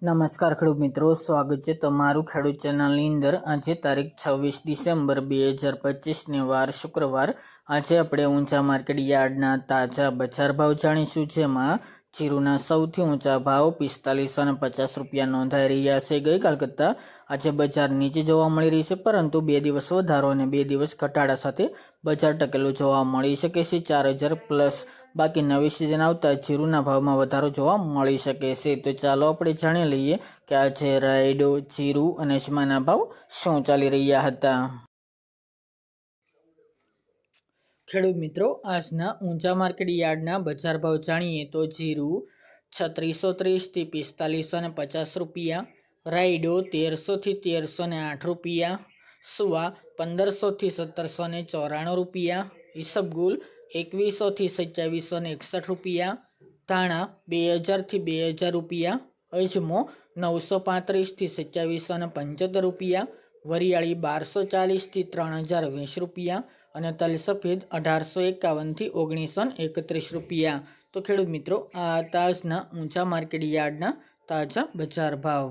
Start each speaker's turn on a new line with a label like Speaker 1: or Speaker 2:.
Speaker 1: નમસ્કાર ખેડૂત મિત્રો, સ્વાગત છે તમારું ખેડૂત ચેનલની અંદર। આજે તારીખ 26 ડિસેમ્બર 2025 વાર શુક્રવાર। આજે આપણે ઊંચા માર્કેટ યાર્ડના તાજા બજાર ભાવ જાણીશું, જેમાં જીરુના સૌથી ઊંચા ભાવ 4550 રૂપિયા નોંધાઈ રહ્યા છે। ગઈકાલ કરતાં આજે બજાર નીચે જોવા મળી રહી છે, પરંતુ 2 દિવસ વધારો અને 2 દિવસ ઘટાડા સાથે બજાર ટકેલું જોવા મળી શકે છે। 4000 પ્લસ બાકી નવી સિઝન આવતા જીરુના ભાવમાં વધારો જોવા મળી શકે છે। તો ચાલો આપણે જાણી લઈએ કે આજે રાયડો, જીરુ અને અજમાના ભાવ શું ચાલી રહ્યા હતા। ખેડૂત મિત્રો, આજના ઊંચા માર્કેટ યાર્ડના બજાર ભાવ જાણીએ તો જીરુ 3630 થી 4550 રૂપિયા, રાયડો 1300 થી 1308 રૂપિયા, સુવા 1500 થી 1794 રૂપિયા, ઈસબગુલ 2100 થી 2761 રૂપિયા, ધાણા 2000 થી 2000 રૂપિયા, અજમો 935 થી 2775 રૂપિયા, વરિયાળી 1240 થી 3020 રૂપિયા અને તલ સફેદ 1851 થી 1931 રૂપિયા। તો ખેડૂત મિત્રો, આ તાજના ઊંચા માર્કેટ યાર્ડના તાજા બજાર ભાવ।